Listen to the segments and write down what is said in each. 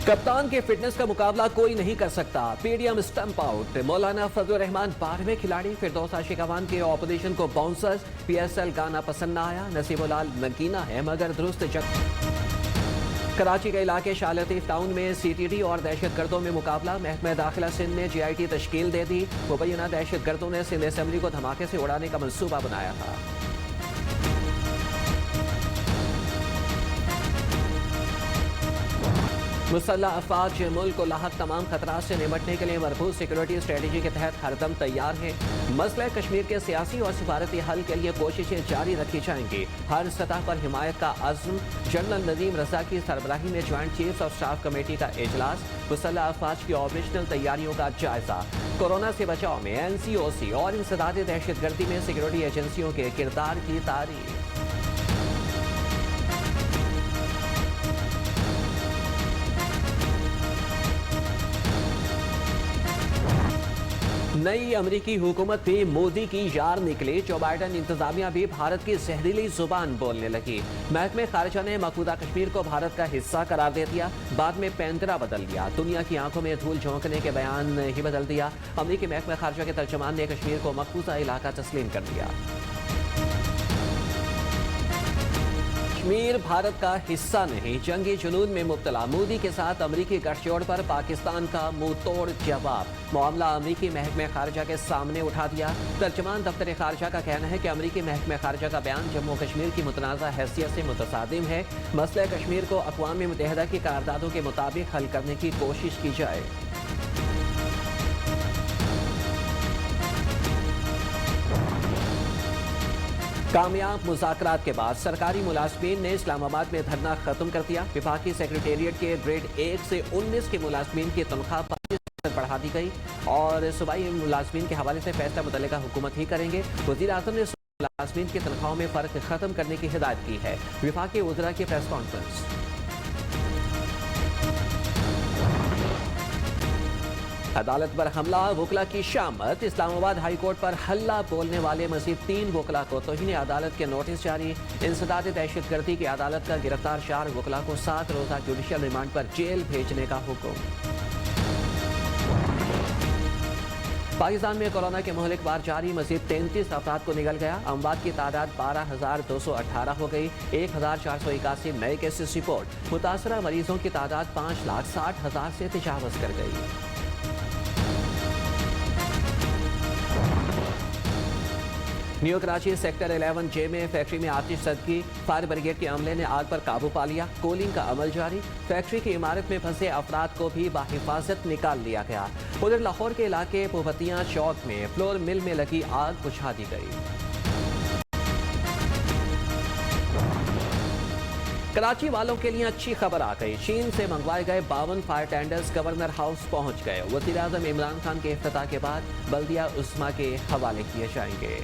कप्तान के फिटनेस का मुकाबला कोई नहीं कर सकता। PDM stump out. मौलाना फजलुर रहमान 12वें खिलाड़ी। फिरदौस आशिक अवान के ऑपोजिशन को बाउंसर्स। पीएसएल गाना पसंद न आया। नसीबुल्लाह नगीना है मगर दुरुस्त जग। कराची के इलाके शाह लतीफ टाउन में सीटीडी और दहशतगर्दों में मुकाबला। महकमा दाखिला सिंध ने जीआईटी तश्कील दे दी। मुबैना दहशतगर्दों ने सिंध असेंबली को धमाके से उड़ाने का मंसूबा बनाया था। मुसल्लह अफवाज मुल्क को लाहक तमाम खतरात से निपटने के लिए भरपूर सिक्योरिटी स्ट्रेटजी के तहत हरदम तैयार है। मसला कश्मीर के सियासी और सिफारती हल के लिए कोशिशें जारी रखी जाएंगी। हर सतह पर हिमायत का अज़्म। जनरल नदीम रजा की सरबराही में joint chiefs of staff committee का इजलास। मुसल्लह अफवाज की ऑपरेशनल तैयारियों का जायजा। कोरोना से बचाव में NCOC और इंसदाद दहशतगर्दी में सिक्योरिटी एजेंसियों के किरदार की तारीफ। नई अमेरिकी हुकूमत भी मोदी की यार निकली। जो बाइडन इंतजामिया भी भारत की जहरीली जुबान बोलने लगी। महकमे खारजा ने मकबूजा कश्मीर को भारत का हिस्सा करार दे दिया। बाद में पैंतरा बदल दिया। दुनिया की आंखों में धूल झोंकने के बयान ही बदल दिया। अमेरिकी महकमे खारजा के तर्जमान ने कश्मीर को मकबूजा इलाका तस्लीम कर दिया। कश्मीर भारत का हिस्सा नहीं। जंगी जुनून में मुब्तला मोदी के साथ अमरीकी गठजोड़ पर पाकिस्तान का मुंह तोड़ जवाब। मामला अमरीकी महकमे खारजा के सामने उठा दिया। तर्जमान दफ्तर खारजा का कहना है कि अमरीकी महकमे खारजा का बयान जम्मू कश्मीर की मुतनाज़ा हैसियत से मुतसादिम है। मसला कश्मीर को अक़वाम मुत्तहिदा की करारदादों के मुताबिक हल करने की कोशिश की जाए। कामयाब मुज़ाकरात के बाद सरकारी मुलाजमीन ने इस्लामाबाद में धरना खत्म कर दिया। विभागीय सेक्रेटेरिएट के ग्रेड 1 से 19 के मुलाजमीन की तनख्वाह 25% बढ़ा दी गई और सूबाई मुलाजमीन के हवाले से फैसला मुतल्लिका हुकूमत ही करेंगे। वज़ीर आज़म ने मुलाजमीन की तनख्वाहों में फ़र्क खत्म करने की हिदायत की है। विभाग के वज़रा की प्रेस कॉन्फ्रेंस। अदालत पर हमला। वकला की शामत। इस्लामाबाद हाई कोर्ट पर हल्ला बोलने वाले मजीद 3 वकला को तौहीन अदालत के नोटिस जारी। इंसदाद दहशतगर्दी की अदालत का गिरफ्तार 4 वकला को 7 रोजा जुडिशल रिमांड पर जेल भेजने का हुक्म। पाकिस्तान में कोरोना के मुहलिक बार जारी। मजीद 33 अफराद को निगल गया। अमवात की तादाद 12,218 हो गई। 1,481 नए केसेस रिपोर्ट। मुतासरा मरीजों की तादाद 5,60,000 से तजावज़ कर गई। न्यू कराची सेक्टर 11J में फैक्ट्री में आतिश ज़दगी। फायर ब्रिगेड के अमले ने आग पर काबू पा लिया। कूलिंग का अमल जारी। फैक्ट्री की इमारत में फंसे अफराद को भी बाहिफाजत निकाल लिया गया। उधर लाहौर के इलाके पोपतियां चौक में फ्लोर मिल में लगी आग बुझा दी गई। कराची वालों के लिए अच्छी खबर आ गई। चीन से मंगवाए गए 52 फायर टेंडर्स गवर्नर हाउस पहुंच गए। वज़ीर आज़म इमरान खान के इफ्तिताह के बाद बल्दिया उस्मा के हवाले किए जाएंगे।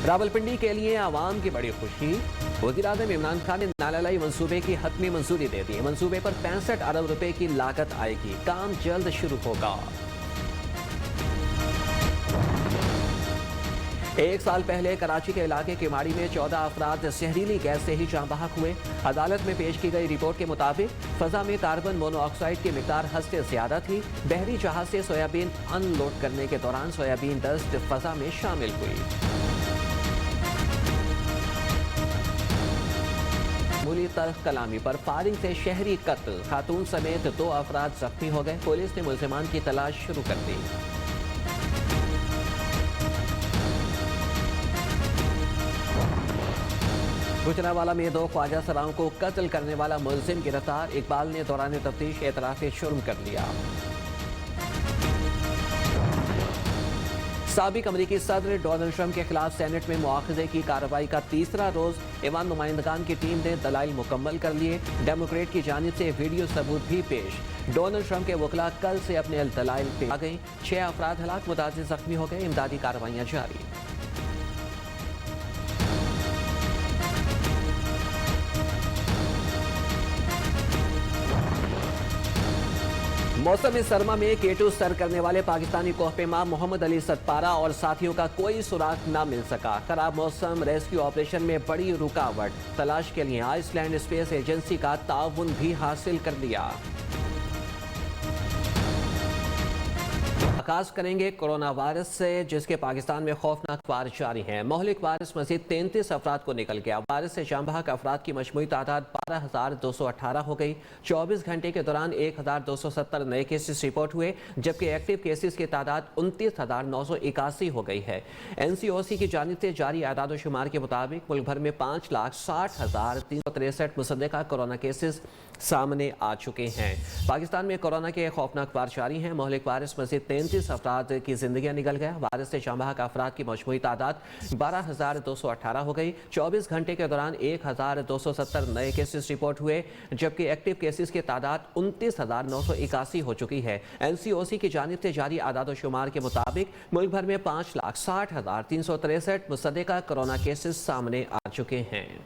रावलपिंडी के लिए आवाम की बड़ी खुशी। वज़ीर आज़म इमरान खान ने नालालाई मंसूबे की हतमी मंजूरी दे दी। मंसूबे पर 65 अरब रुपए की लागत आएगी। काम जल्द शुरू होगा। 1 साल पहले कराची के इलाके केमाड़ी में 14 अफराद जहरीली गैस से ही जाँ बहक हुए। अदालत में पेश की गई रिपोर्ट के मुताबिक फजा में कार्बन मोनोऑक्साइड की मिकदार हद से ज्यादा थी। बहरी जहाज से सोयाबीन अनलोड करने के दौरान सोयाबीन डस्ट फजा में शामिल हुई। मूली तल्ख कलामी पर फायरिंग से शहरी कत्ल। खातून समेत 2 अफराद जख्मी हो गए। पुलिस ने मुल्जिमान की तलाश शुरू कर दी। गुजरांवाला में 2 ख्वाजा सराओं को कत्ल करने वाला मुलजिम गिरफ्तार। इकबाल ने दौरान तफ्तीश एतराफ़ जुर्म कर लिया। साबिक अमरीकी सदर डोनाल्ड ट्रंप के खिलाफ सेनेट में मुआखजे की कार्रवाई का तीसरा रोज। ईवान नुमाइंदगान की टीम ने दलाइल मुकम्मल कर लिए। डेमोक्रेट की जानिब से वीडियो सबूत भी पेश। डोनाल्ड ट्रंप के वकला कल से अपने दलाइल पे आ गए। 6 अफराद हलाक, मुतादिद जख्मी हो गए। इमदादी कार्रवाइयाँ जारी। मौसम सरमा में केटू सर करने वाले पाकिस्तानी कोहपेमा मोहम्मद अली सतपारा और साथियों का कोई सुराग न मिल सका। खराब मौसम रेस्क्यू ऑपरेशन में बड़ी रुकावट। तलाश के लिए आइसलैंड स्पेस एजेंसी का ताउन भी हासिल कर लिया। आगाज करेंगे कोरोना वायरस से, जिसके पाकिस्तान में खौफनाक वार जारी है। मोहलिक वायरस मजीद 33 अफराद को निकल गया। वायरस से जाम बहक अफराद की मजमूई तादाद 12,218 हो गई। 24 घंटे के दौरान 1,270 नए केसेस रिपोर्ट हुए, जबकि एक्टिव केसेस की तादाद 29,981 हो गई है। NCOC की जानिब से जारी आदाद शुमार के मुताबिक मुल्क भर में 5,60,363 मुसद्दका कोरोना केसेस सामने आ चुके हैं। पाकिस्तान में कोरोना के खौफनाक वार जारी हैं। मोहलिक वायरस मजीद 33 अफराद की जिंदगी निकल गया। वायरस से जाम बहक अफराद की मजमूई तादाद 12,218 हो गई। 24 घंटे के दौरान 1,270 नए केसेस रिपोर्ट हुए, जबकि एक्टिव केसेस की तादाद 29,981 हो चुकी है। NCOC की जानिब से जारी आदाद शुमार के मुताबिक मुल्क भर में 5,60,363 मुसद्दका कोरोना केसेस सामने आ चुके हैं।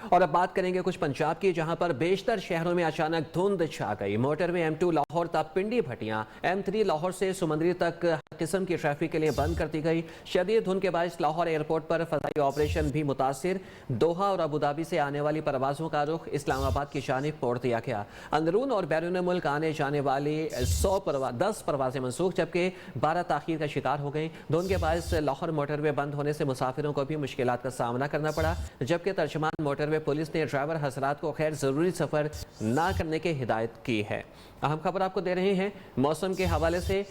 और अब बात करेंगे कुछ पंजाब की, जहां पर बेशतर शहरों में अचानक धुंध छा गई। मोटरवे M2 लाहौर तक पिंडी भटियां, M3 लाहौर से सुमंदरी तक हर किस्म की ट्रैफिक के लिए बंद कर दी गई। शदीद धुंध के बायस लाहौर एयरपोर्ट पर फजाई ऑपरेशन भी मुतासिर। दोहा और अबूधाबी से आने वाली परवाजों का रुख इस्लामाबाद की जानिब मोड़ दिया गया। अंदरून और बैरून मुल्क आने जाने वाली 10 परवाजें मनसूख, जबकि 12 ताखीर का शिकार हो गई। धुंध के बायस लाहौर मोटरवे बंद होने से मुसाफिरों को भी मुश्किलात का सामना करना पड़ा, जबकि तर्जमान मोटरवे पुलिस ने ड्राइवर हजरात को खैर जरूरी सफर ना करने की हिदायत की है। अहम खबर आपको दे रहे हैं मौसम के हवाले से।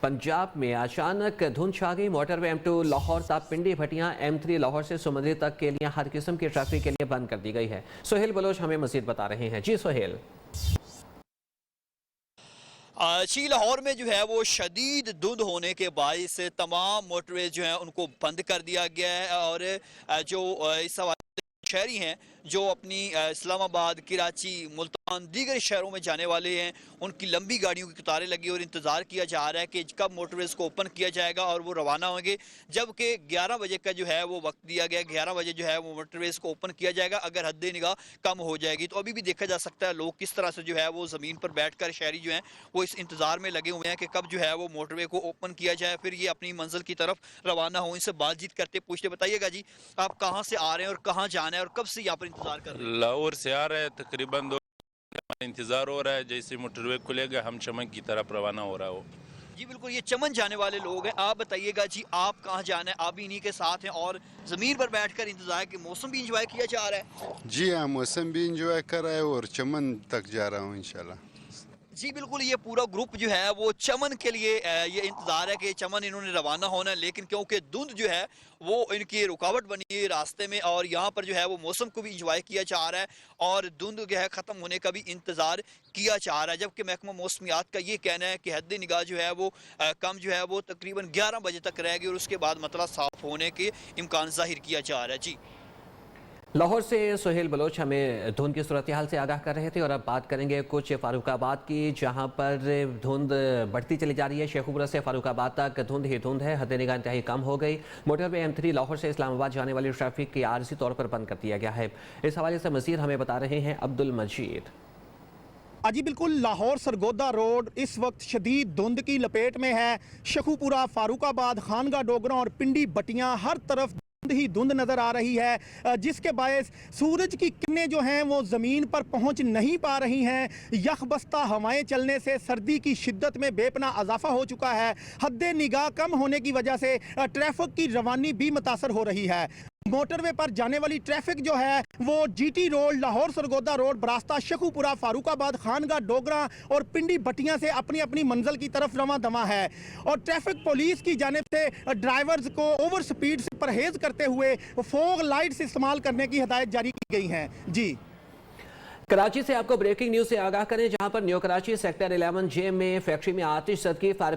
पंजाब में अचानक धुंध छा गई। मोटरवे M2 लाहौर तक पिंडी भटियां, M3 लाहौर से सुमंदरी तक के लिए हर किस्म की ट्रैफिक के लिए बंद कर दी गई है। सोहेल बलोच हमें मजीद बता रहे हैं। जी सोहेल। जी, लाहौर में जो है वो शदीद धुंध होने के बायस तमाम मोटरवे जो हैं उनको बंद कर दिया गया है। और जो इस शहरी हैं जो अपनी इस्लामाबाद, कराची, मुल्तान, दीगर शहरों में जाने वाले हैं, उनकी लंबी गाड़ियों की कतारें लगी और इंतज़ार किया जा रहा है कि कब मोटरवेज़ को ओपन किया जाएगा और वो रवाना होंगे। जबकि 11 बजे का जो है वो वक्त दिया गया, 11 बजे जो है वो मोटरवेज़ को ओपन किया जाएगा अगर हद निगाह कम हो जाएगी। तो अभी भी देखा जा सकता है लोग किस तरह से जो है वो ज़मीन पर बैठ कर, शहरी जो हैं वो इस इंतज़ार में लगे हुए हैं कि कब जो है वो मोटरवे को ओपन किया जाए, फिर ये अपनी मंजिल की तरफ रवाना हो। इनसे बातचीत करते पूछते, बताइएगा जी आप कहाँ से आ रहे हैं और कहाँ जाना है और कब से यहाँ पर इंतजार कर रहे हैं? लाहौर से आ रहे हैं, तकरीबन 2 इंतजार हो रहा है। जैसे मोटरवे खुलेगा हम चमन की तरफ रवाना हो रहा हो। जी बिल्कुल, ये चमन जाने वाले लोग हैं। आप बताइएगा जी आप कहाँ जाना है? आप भी इन्हीं के साथ हैं और ज़मीन पर बैठकर इंतजार के मौसम भी इंजॉय किया जा रहा है? जी हाँ, मौसम भी इंजॉय कर रहा है और चमन तक जा रहा हूँ इंशाल्लाह। जी बिल्कुल, ये पूरा ग्रुप जो है वो चमन के लिए ये इंतज़ार है कि चमन इन्होंने रवाना होना है, लेकिन क्योंकि धुंध जो है वो इनकी रुकावट बनी है रास्ते में और यहाँ पर जो है वो मौसम को भी इंजॉय किया जा रहा है और धुंध जो है ख़त्म होने का भी इंतज़ार किया जा रहा है। जबकि महकमा मौसमियात का ये कहना है कि हद निगाह जो है वो कम जो है वो तकरीबन 11 बजे तक रहेगी और उसके बाद मतला साफ होने के इम्कान जाहिर किया जा रहा है। जी, लाहौर से सोहेल बलोच हमें धुंध की सूरत हाल से आगाह कर रहे थे। और अब बात करेंगे कुछ फारूकाबाद की, जहां पर धुंध बढ़ती चली जा रही है। शेखुपुरा से फारूकाबाद तक धुंध ही धुंध है, हद निगाह इंतहाई कम हो गई। मोटरवे M3 लाहौर से इस्लामाबाद जाने वाली ट्रैफिक की आरजी तौर पर बंद कर दिया गया है। इस हवाले से मजीद हमें बता रहे हैं अब्दुल मजीद। जी बिल्कुल, लाहौर सरगोदा रोड इस वक्त शदीद धुंध की लपेट में है। शेखुपुरा, फारूकाबाद, खानगा डोगरा और पिंडी बटियां हर तरफ ही धुंध नजर आ रही है, जिसके बायस सूरज की किरणें जो हैं वो ज़मीन पर पहुंच नहीं पा रही हैं। यखबस्ता हवाएं चलने से सर्दी की शिद्दत में बेपना इजाफा हो चुका है। हद्दे निगाह कम होने की वजह से ट्रैफिक की रवानी भी मुतासर हो रही है। मोटरवे पर जाने वाली ट्रैफिक जो है वो GT road, Lahore Sargodha road, बरास्ता, शेखुपुरा, फारूकाबाद, खानगा डोगरा और पिंडी भटियां से अपनी अपनी मंजिल की तरफ रवां दवा है। और ट्रैफिक पुलिस की जानिब से ड्राइवर्स को ओवर स्पीड से परहेज करते हुए फॉग लाइट्स इस्तेमाल करने की हिदायत जारी की गई है। जी, कराची से आपको ब्रेकिंग न्यूज से आगाह करें, जहां पर न्यू कराची सेक्टर 11J में फैक्ट्री में आतिश ज़द की फायर